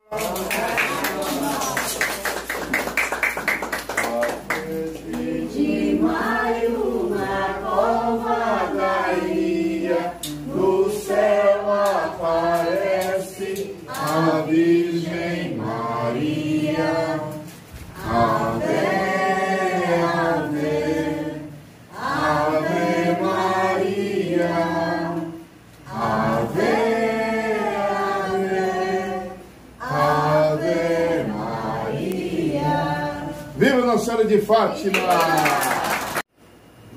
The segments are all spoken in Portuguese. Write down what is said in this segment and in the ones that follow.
De maio uma covadaria, no céu aparece a Virgem Maria. Ave, ave, ave Maria. Ave, ave, ave Maria. Viva Nossa Senhora de Fátima!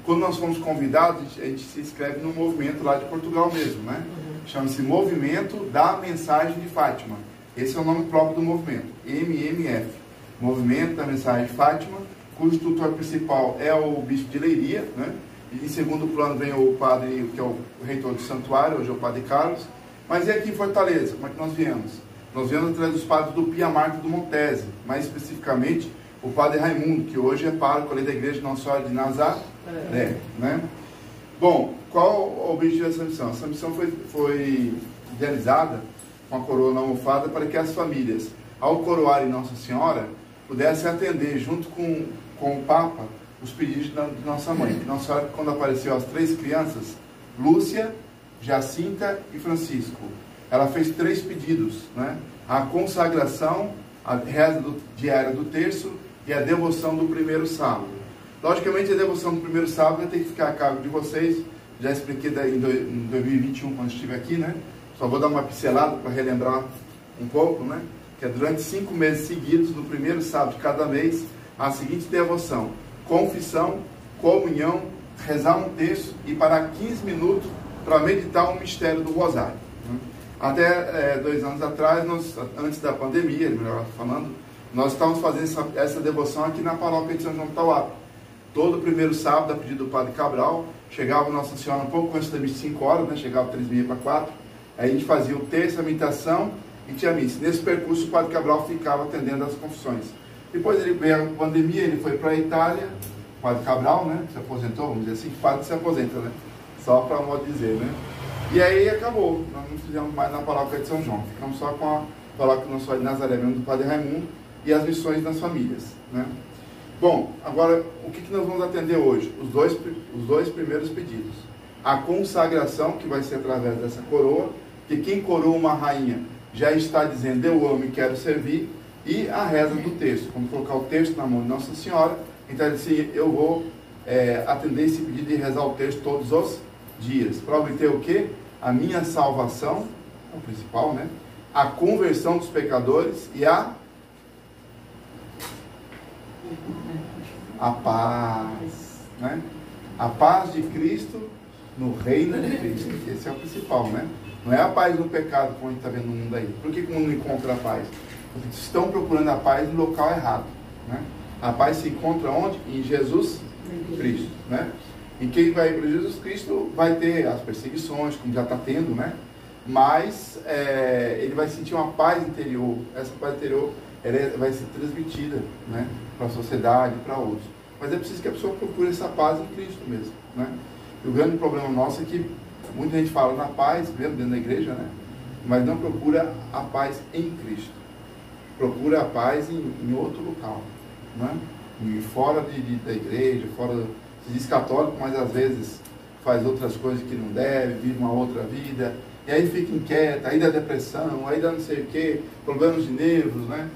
Quando nós fomos convidados, a gente se inscreve no movimento lá de Portugal mesmo, né? Chama-se Movimento da Mensagem de Fátima. Esse é o nome próprio do movimento, MMF. Movimento da Mensagem de Fátima, cujo tutor principal é o Bispo de Leiria, né? E em segundo plano vem o padre, que é o reitor do santuário, hoje é o Padre Carlos. Mas e aqui em Fortaleza, como é que nós viemos? Nós viemos através dos padres do Pia Marco do Montese, mais especificamente o Padre Raimundo, que hoje é pároco ali da Igreja de Nossa Senhora de Nazaré, né? Bom, qual o objetivo dessa missão? Essa missão foi realizada com a coroa na almofada para que as famílias, ao coroarem Nossa Senhora, pudessem atender junto com o Papa os pedidos de Nossa Mãe. Nossa Senhora, quando apareceu as 3 crianças, Lúcia, Jacinta e Francisco, ela fez 3 pedidos, né? A consagração, a reza diária do terço e a devoção do primeiro sábado. Logicamente, a devoção do primeiro sábado vai ter que ficar a cargo de vocês. Já expliquei em 2021, quando estive aqui, né? Só vou dar uma pincelada para relembrar um pouco, né? Que é durante 5 meses seguidos, no primeiro sábado de cada mês, a seguinte devoção: confissão, comunhão, rezar um terço e parar 15 minutos para meditar o mistério do Rosário. Até 2 anos atrás, antes da pandemia, melhor falando, nós estávamos fazendo essa devoção aqui na paróquia de São João do Tauap. Todo primeiro sábado, a pedido do Padre Cabral, chegava Nossa Senhora um pouco antes das 25 horas, né? Chegava 3h30 para 4. Aí a gente fazia o terço, a meditação e tinha missa. Nesse percurso, o Padre Cabral ficava atendendo as confissões. Depois ele veio a pandemia, ele foi para a Itália, o Padre Cabral, né? Se aposentou, vamos dizer assim, que padre se aposenta, né? Só para modo de dizer, né? E aí acabou, nós não fizemos mais na paróquia de São João, ficamos só com a paróquia de Nossa Senhora de Nazaré, mesmo do Padre Raimundo, e as missões das famílias, né? Bom, agora, o que nós vamos atender hoje? Os dois primeiros pedidos. A consagração, que vai ser através dessa coroa, que quem coroa uma rainha já está dizendo: eu amo e quero servir, e a reza do terço. Vamos colocar o terço na mão de Nossa Senhora, então assim, eu vou atender esse pedido de rezar o terço todos os dias, para obter o quê? A minha salvação, é o principal, né? A conversão dos pecadores e a paz, né? A paz de Cristo no reino de Cristo. Esse é o principal, né? Não é a paz no pecado, como a gente está vendo no mundo aí. Por que o mundo não encontra a paz? Porque estão procurando a paz no local errado, né? A paz se encontra onde? Em Jesus Cristo, né? E quem vai para Jesus Cristo vai ter as perseguições, como já está tendo, né? Mas ele vai sentir uma paz interior. Essa paz interior vai ser transmitida, né, para a sociedade, para outros. Mas é preciso que a pessoa procure essa paz em Cristo mesmo, né? E o grande problema nosso é que muita gente fala na paz, mesmo dentro da igreja, né? Mas não procura a paz em Cristo. Procura a paz em outro local, né? E fora da igreja, se diz católico, mas às vezes faz outras coisas que não deve, vive uma outra vida, e aí fica inquieta, aí dá depressão, aí dá não sei o que, problemas de nervos, né?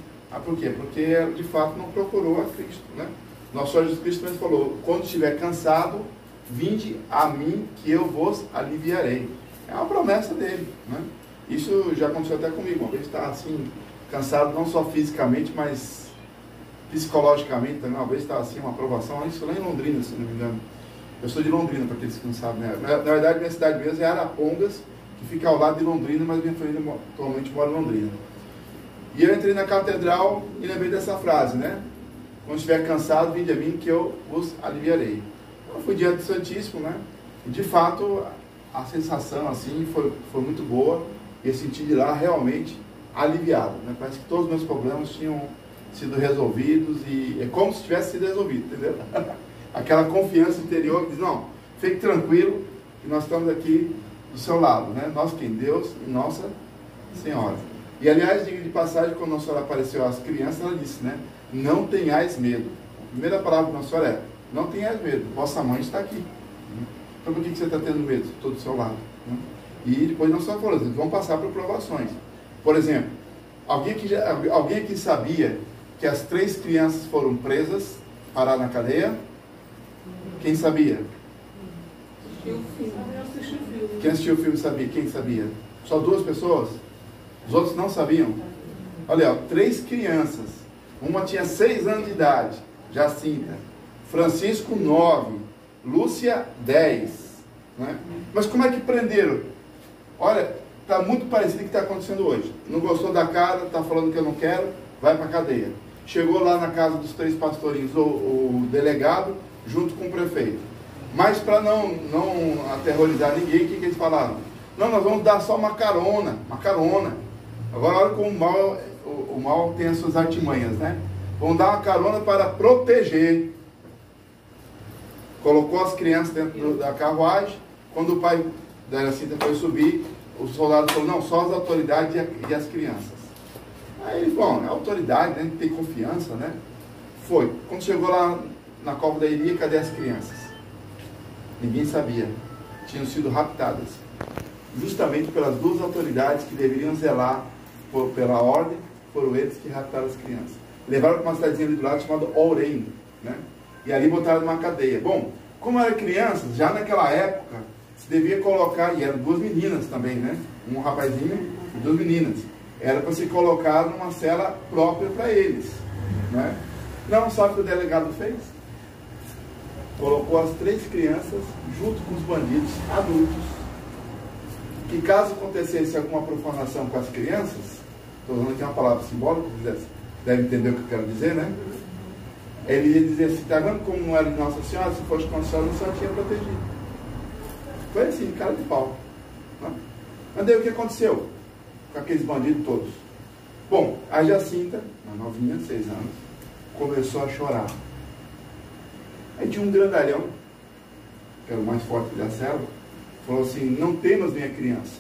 Por quê? Porque de fato não procurou a Cristo, né? Nosso Senhor Jesus Cristo mesmo falou: quando estiver cansado, vinde a mim que eu vos aliviarei. É uma promessa dele, né? Isso já aconteceu até comigo. Uma vez estava assim, cansado não só fisicamente, mas psicologicamente também. Uma vez estava assim, uma aprovação, isso lá em Londrina, se não me engano. Eu sou de Londrina, para aqueles que não sabem, né? Na verdade, minha cidade mesmo é Arapongas, que fica ao lado de Londrina, mas minha família atualmente mora em Londrina. E eu entrei na catedral e lembrei dessa frase, né? Quando estiver cansado, vinde a mim que eu vos aliviarei. Eu fui diante do Santíssimo, né? E de fato, a sensação assim foi muito boa. E eu senti de lá realmente aliviado, né? Parece que todos os meus problemas tinham sido resolvidos e é como se tivesse sido resolvido, entendeu? Aquela confiança interior que diz: não, fique tranquilo que nós estamos aqui do seu lado, né? Nós quem? Deus e Nossa Senhora. E aliás, diga de passagem, quando Nossa Senhora apareceu às crianças, ela disse, né? Não tenhais medo. A primeira palavra de Nossa Senhora é: não tenhais medo, vossa mãe está aqui. Então por que você está tendo medo? Estou do seu lado. E depois Nossa Senhora falou, eles vão passar por provações. Por exemplo, alguém aqui sabia que as 3 crianças foram presas, pararam na cadeia? Quem sabia? Quem assistiu o filme sabia? Quem sabia? Só 2 pessoas? Os outros não sabiam? Olha, ó, 3 crianças. Uma tinha 6 anos de idade, Jacinta. Francisco, 9. Lúcia, 10. Né? Mas como é que prenderam? Olha, está muito parecido com o que está acontecendo hoje. Não gostou da cara, está falando que eu não quero, vai para a cadeia. Chegou lá na casa dos 3 pastorinhos o delegado, junto com o prefeito. Mas para não aterrorizar ninguém, o que eles falaram? Não, nós vamos dar só uma carona. Agora olha como o mal tem as suas artimanhas, né? Vamos dar uma carona para proteger. Colocou as crianças dentro da carruagem. Quando o pai da Jacinta foi subir, o soldado falou, não, só as autoridades e as crianças. Aí ele falou, é autoridade, né? Tem confiança, né? Foi. Quando chegou lá na cova da Iria, cadê as crianças? Ninguém sabia. Tinham sido raptadas. Justamente pelas 2 autoridades que deveriam zelar pela ordem, foram eles que raptaram as crianças. Levaram para uma cidadezinha ali do lado chamada Orem, né? E ali botaram numa cadeia. Bom, como eram crianças, já naquela época, se devia colocar, e eram 2 meninas também, né? Um rapazinho e 2 meninas. Era para se colocar numa cela própria para eles, né? Não, sabe o que o delegado fez? Colocou as 3 crianças junto com os bandidos adultos. Que caso acontecesse alguma profanação com as crianças, estou usando aqui uma palavra simbólica, vocês devem entender o que eu quero dizer, né? Ele ia dizer assim, está vendo como não era de Nossa Senhora? Se fosse com a Senhora, não tinha protegido. Foi assim, cara de pau. Né? Mas daí o que aconteceu com aqueles bandidos todos? Bom, a Jacinta, uma novinha, 6 anos, começou a chorar. Aí tinha um grandalhão, que era o mais forte da selva, falou assim, não temas, minha criança,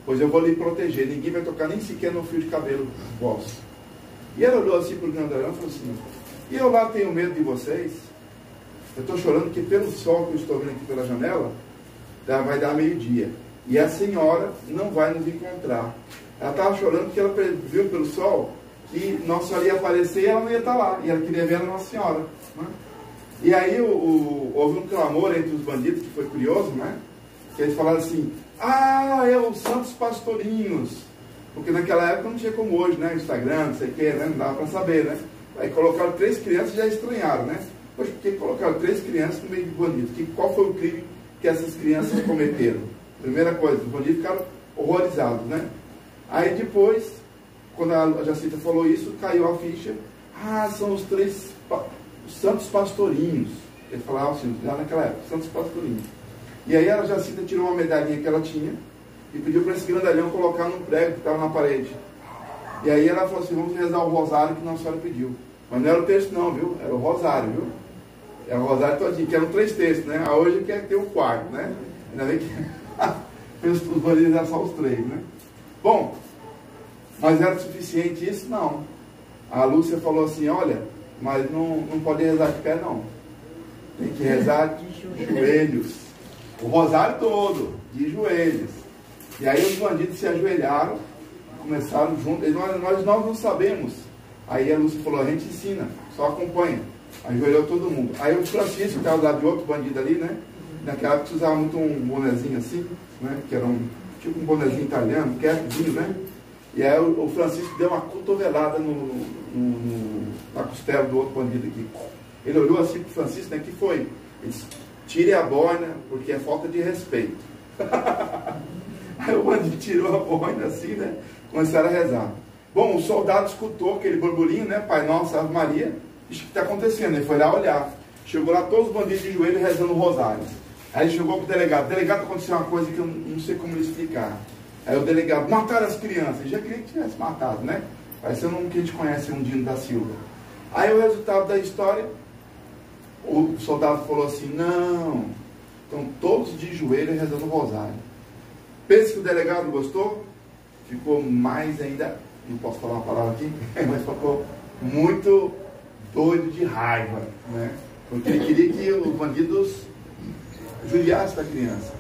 pois eu vou lhe proteger, ninguém vai tocar nem sequer no fio de cabelo vosso. E ela olhou assim para o grandalhão e falou assim, e eu lá tenho medo de vocês? Eu estou chorando porque pelo sol que eu estou vendo aqui pela janela, vai dar meio-dia. E a senhora não vai nos encontrar. Ela estava chorando porque ela viu pelo sol que Nossa Senhora ia aparecer e ela não ia estar lá. E ela queria ver a Nossa Senhora. Né? E aí houve um clamor entre os bandidos, que foi curioso, né? Que eles falaram assim, é os santos pastorinhos. Porque naquela época não tinha como hoje, né? Instagram, não sei o que, né? Não dava para saber, né? Aí colocaram 3 crianças e já estranharam, né? Poxa, por que colocaram 3 crianças no meio de bandidos? Qual foi o crime que essas crianças cometeram? Primeira coisa, os bandidos ficaram horrorizados, né? Aí depois, quando a Jacinta falou isso, caiu a ficha. São os 3 os santos pastorinhos. Ele falava assim, já naquela época, santos pastorinhos. E aí a Jacinta tirou uma medalhinha que ela tinha e pediu para esse grandalhão colocar num prego que estava na parede. E aí ela falou assim, vamos rezar o rosário que Nossa Senhora pediu. Mas não era o texto não, viu? Era o rosário, viu? Era o rosário todinho, que eram 3 textos, né? Hoje quer ter o 4º, né? Ainda bem que os bandidos eram só os 3, né? Bom, mas era suficiente isso? Não. A Lúcia falou assim, olha, mas não pode rezar de pé não. Tem que rezar de joelhos. O rosário todo, de joelhos. E aí os bandidos se ajoelharam, começaram juntos. Nós não sabemos. Aí a Lúcia falou, a gente ensina, só acompanha. Ajoelhou todo mundo. Aí o Francisco, que estava lá de outro bandido ali, né? Naquela época se usava muito um bonezinho assim, né? Que era tipo um bonezinho italiano, quietinho, né? E aí o Francisco deu uma cotovelada na costela do outro bandido aqui. Ele olhou assim para o Francisco, né? Que foi? Ele disse, tire a boina, porque é falta de respeito. Aí o bandido tirou a boina assim, né? Começaram a rezar. Bom, o soldado escutou aquele burburinho, né? Pai Nosso, Ave Maria. Isso que está acontecendo. Ele foi lá olhar. Chegou lá todos os bandidos de joelho rezando o rosário. Aí ele chegou para o delegado. Delegado, aconteceu uma coisa que eu não sei como lhe explicar. Aí o delegado, mataram as crianças. Ele já queria que tivesse matado, né? Parecendo um que a gente conhece, um Dino da Silva. Aí o resultado da história, o soldado falou assim, não, estão todos de joelho rezando o rosário. Pensa que o delegado gostou? Ficou mais ainda não posso falar uma palavra aqui, mas ficou muito doido de raiva, né? Porque ele queria que os bandidos judiassem da criança.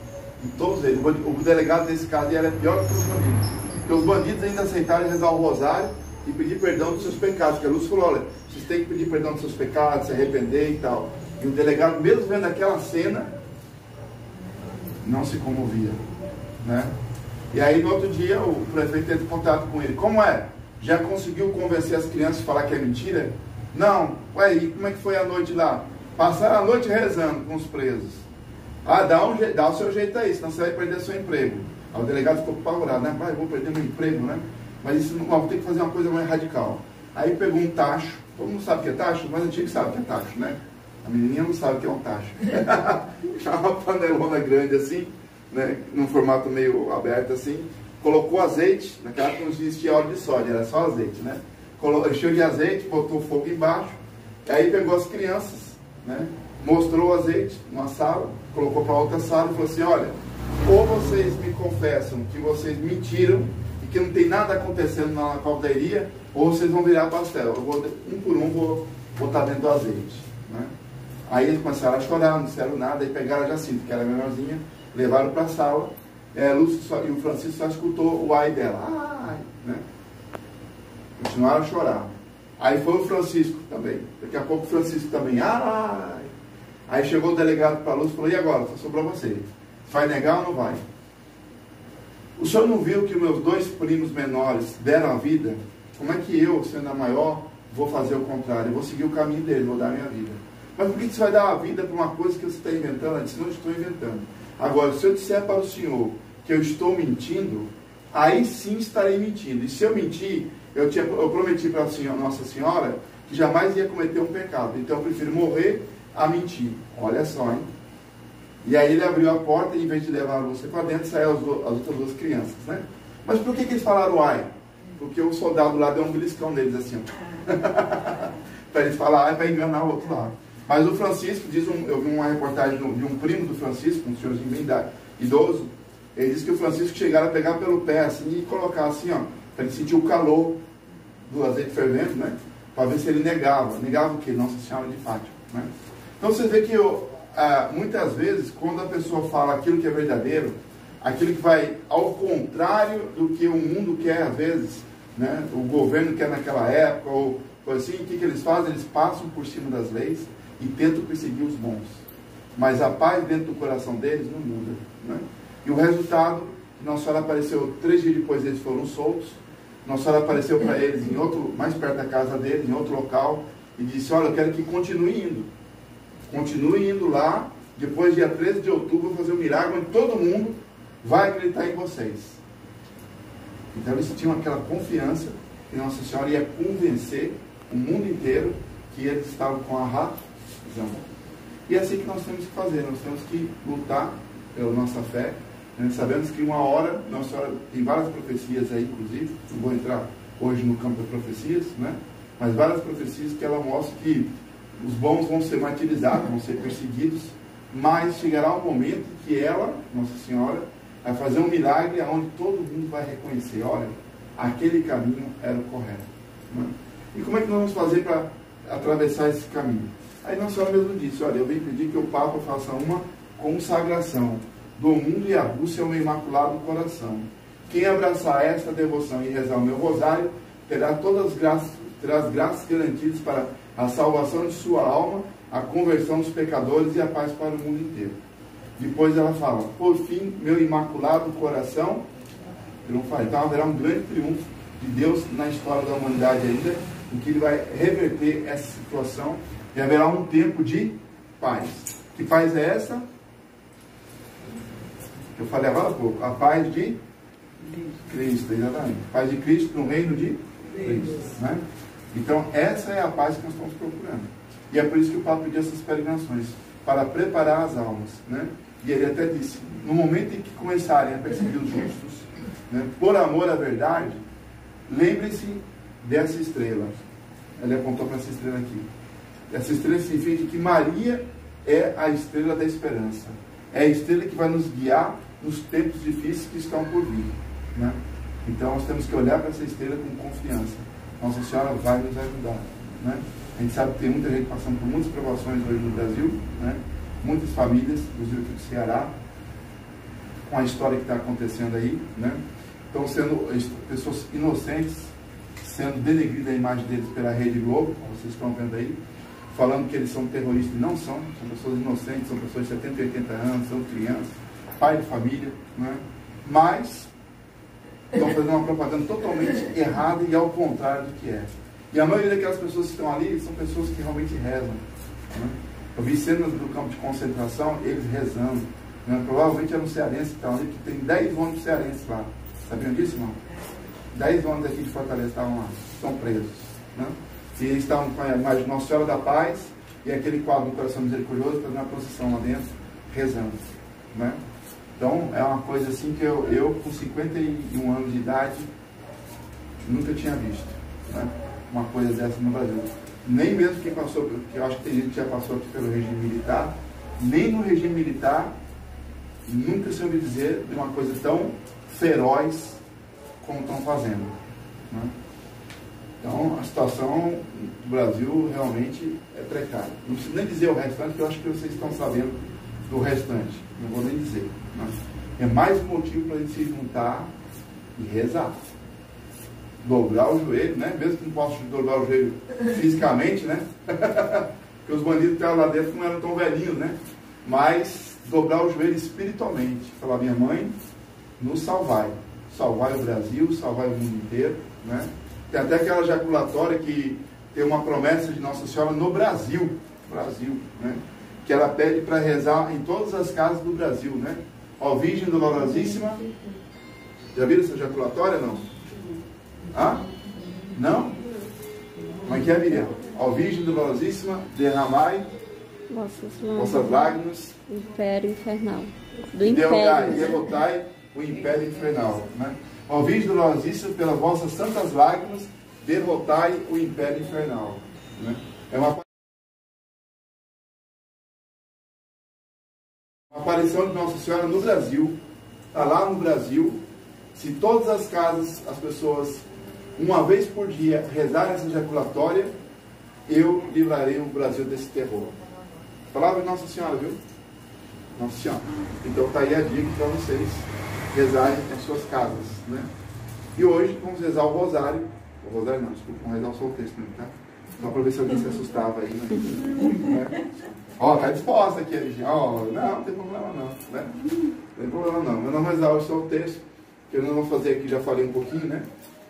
E todos eles, o delegado nesse caso era pior que os bandidos. Porque os bandidos ainda aceitaram rezar o rosário e pedir perdão dos seus pecados. Porque a Lúcia falou, olha, vocês têm que pedir perdão dos seus pecados, se arrepender e tal. E o delegado, mesmo vendo aquela cena, não se comovia, né? E aí no outro dia o prefeito entra em contato com ele. Como é? Já conseguiu convencer as crianças a falar que é mentira? Não. Ué, e como é que foi a noite lá? Passaram a noite rezando com os presos. Ah, dá o seu jeito aí, senão você vai perder seu emprego. Aí o delegado ficou apavorado, né? Vai, vou perder meu emprego, né? Mas isso não, vou ter que fazer uma coisa mais radical. Aí pegou um tacho. Todo mundo sabe o que é tacho? Mas antigo sabe o que é tacho, né? A menininha não sabe o que é um tacho. Uma panelona grande assim, né? Num formato meio aberto assim. Colocou azeite, naquela época não existia óleo de soja, era só azeite, né? Encheu de azeite, botou fogo embaixo. E aí pegou as crianças, né? Mostrou o azeite numa sala, colocou para outra sala e falou assim, olha, ou vocês me confessam que vocês mentiram e que não tem nada acontecendo na calderia, ou vocês vão virar pastel. Eu vou, um por um, vou botar dentro do azeite, né? Aí eles começaram a chorar, não disseram nada, aí pegaram a Jacinta, que era menorzinha, levaram para a sala, Lúcia e o Francisco só escutou o ai dela, ai, né? Continuaram a chorar. Aí foi o Francisco também, daqui a pouco o Francisco também, ai. Aí chegou o delegado para a Lúcia e falou, e agora? Só sobrou você, vai negar ou não vai? O senhor não viu que meus dois primos menores deram a vida? Como é que eu, sendo a maior, vou fazer o contrário? Eu vou seguir o caminho deles, vou dar a minha vida. Mas por que você vai dar a vida para uma coisa que você está inventando? Ela disse, não estou inventando. Agora, se eu disser para o senhor que eu estou mentindo, aí sim estarei mentindo. E se eu mentir, eu prometi para a Nossa Senhora que jamais ia cometer um pecado. Então eu prefiro morrer a mentir. Olha só, hein? E aí ele abriu a porta e em vez de levar a Lúcia para dentro, saiu as outras duas crianças, né? Mas por que eles falaram ai? Porque o soldado lá deu um beliscão neles assim, para eles falarem para enganar o outro lado. Mas o Francisco, eu vi uma reportagem de um primo do Francisco, um senhorzinho bem idoso, ele disse que o Francisco chegaram a pegar pelo pé assim e colocar assim, ó, para ele sentir o calor do azeite fervendo, né? Para ver se ele negava. Negava o quê? Nossa Senhora de Fátima, né? Então você vê que muitas vezes, quando a pessoa fala aquilo que é verdadeiro, aquilo que vai ao contrário do que o mundo quer às vezes, né? O governo quer naquela época, ou assim, o que eles fazem? Eles passam por cima das leis e tentam perseguir os bons. Mas a paz dentro do coração deles não muda, né? E o resultado, Nossa Senhora apareceu 3 dias depois, eles foram soltos. Nossa Senhora apareceu para eles em outro, mais perto da casa deles, em outro local, e disse, olha, eu quero que continue indo. Continue indo lá, depois dia 13 de outubro, vou fazer um milagre onde todo mundo vai acreditar em vocês. Então eles tinham aquela confiança que Nossa Senhora ia convencer o mundo inteiro que eles estavam com a razão. E é assim que nós temos que fazer, nós temos que lutar pela nossa fé, né? Sabemos que uma hora, Nossa Senhora tem várias profecias aí, inclusive, não vou entrar hoje no campo das profecias, né? Mas várias profecias que ela mostra que os bons vão ser martirizados, vão ser perseguidos, mas chegará um momento que ela, Nossa Senhora, vai fazer um milagre onde todo mundo vai reconhecer, olha, aquele caminho era o correto, né? E como é que nós vamos fazer para atravessar esse caminho? Aí Nossa Senhora mesmo disse, olha, eu venho pedir que o Papa faça uma consagração do mundo e a Rússia ao meu imaculado coração. Quem abraçar esta devoção e rezar o meu rosário, terá todas as graças garantidas para a salvação de sua alma, a conversão dos pecadores e a paz para o mundo inteiro. Depois ela fala, por fim, meu imaculado coração triunfará. Então haverá um grande triunfo de Deus na história da humanidade ainda, em que ele vai reverter essa situação e haverá um tempo de paz. Que paz é essa? Eu falei agora há pouco, a paz de Cristo, exatamente. Paz de Cristo no reino de Cristo, né? Então essa é a paz que nós estamos procurando. E é por isso que o Papa pediu essas peregrinações, para preparar as almas, né? E ele até disse, no momento em que começarem a perseguir os justos, né, por amor à verdade, lembre-se dessa estrela. Ele apontou para essa estrela aqui. Essa estrela significa que Maria é a estrela da esperança. É a estrela que vai nos guiar nos tempos difíceis que estão por vir, né? Então nós temos que olhar para essa estrela com confiança. Nossa Senhora vai nos ajudar, né? A gente sabe que tem muita gente passando por muitas provações hoje no Brasil, né? Muitas famílias, inclusive aqui do Ceará, com a história que está acontecendo aí, né? Estão sendo pessoas inocentes, sendo denegridas a imagem deles pela Rede Globo, como vocês estão vendo aí, falando que eles são terroristas e não são pessoas inocentes, são pessoas de 70, 80 anos, são crianças, pai de família, né? Mas estão fazendo uma propaganda totalmente errada e ao contrário do que é. E a maioria daquelas pessoas que estão ali são pessoas que realmente rezam, né? Eu vi cenas do campo de concentração, eles rezando, né? Provavelmente eram cearenses que estão ali, que tem 10 ônibus cearenses lá. Sabiam disso, irmão? 10 ônibus aqui de Fortaleza estavam lá, estão presos, né? E eles estavam com a imagem de Nossa Senhora da Paz e aquele quadro do Coração Misericordioso fazendo uma procissão lá dentro, rezando, né? Então, é uma coisa assim que eu com 51 anos de idade, nunca tinha visto, né? Uma coisa dessa no Brasil. Nem mesmo quem passou, porque eu acho que tem gente que já passou aqui pelo regime militar, nem no regime militar, nunca se ouviu dizer de uma coisa tão feroz como estão fazendo, né? Então, a situação do Brasil realmente é precária. Não preciso nem dizer o restante, porque eu acho que vocês estão sabendo do restante. Não vou nem dizer, né? É mais um motivo para a gente se juntar e rezar. Dobrar o joelho, né? Mesmo que não possa dobrar o joelho fisicamente, né? Porque os bandidos que estavam lá dentro não eram tão velhinhos, né? Mas dobrar o joelho espiritualmente. Falar, minha mãe, nos salvai. Salvai o Brasil, salvai o mundo inteiro, né? Tem até aquela jaculatória que tem uma promessa de Nossa Senhora no Brasil, né? Que ela pede para rezar em todas as casas do Brasil, né? Ó Virgem Dolorosíssima. Já viram essa jaculatória, não? Hã? Não? Como é que é, Miriam? Ó Virgem Dolorosíssima, derramai vossas lágrimas do império infernal. Do império. Derrotai o império infernal, né? Ó Virgem Dolorosíssima, pelas vossas santas lágrimas, derrotai o império infernal, né? É uma aparição de Nossa Senhora no Brasil. Está lá no Brasil. Se todas as casas, as pessoas, uma vez por dia, rezarem essa ejaculatória, eu livrarei o Brasil desse terror. Palavra de Nossa Senhora, viu? Nossa Senhora. Então está aí a dica para vocês rezarem em suas casas, né? E hoje vamos rezar o rosário. O rosário não, desculpa, vamos rezar só o texto mesmo, tá? Só para ver se alguém se assustava aí, né? Ó, tá disposta aqui, ó, não tem problema não, né? Não tem problema não. Mas nós vamos rezar hoje só o texto, que nós vamos fazer aqui, já falei um pouquinho, né?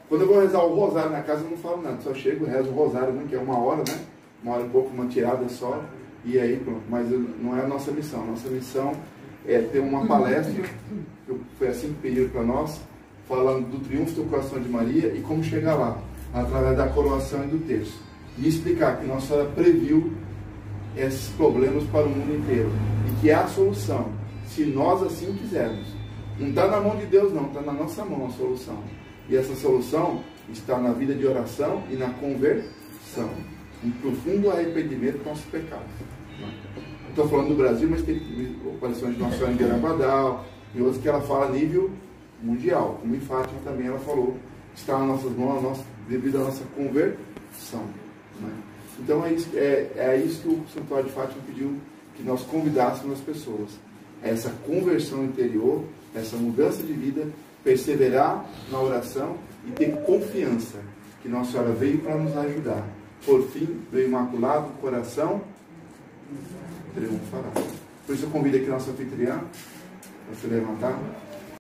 Quando eu vou rezar o rosário na casa, eu não falo nada, só chego e rezo o rosário, que é 1 hora, né? 1 hora e pouco, uma tirada só, e aí pronto. Mas não é a nossa missão. Nossa missão é ter uma palestra, que foi assim que pediram para nós, falando do triunfo do coração de Maria e como chegar lá, através da coroação e do terço. E explicar que Nossa Senhora previu esses problemas para o mundo inteiro e que é a solução, se nós assim quisermos. Não está na mão de Deus não, está na nossa mão a solução. E essa solução está na vida de oração e na conversão, um profundo arrependimento com os pecados. Estou falando do Brasil, mas tem aparições de Nossa Senhora em Guarabadal e outras que ela fala a nível mundial, como em Fátima também ela falou, está nas nossas mãos devido à nossa conversão, né? Então é isso que o Santuário de Fátima pediu que nós convidássemos as pessoas, essa conversão interior, essa mudança de vida, perseverar na oração e ter confiança que Nossa Senhora veio para nos ajudar. Por fim, do Imaculado Coração triunfará. Por isso eu convido aqui nossa anfitriã para se levantar.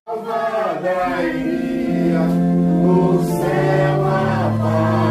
Salvada no céu a paz.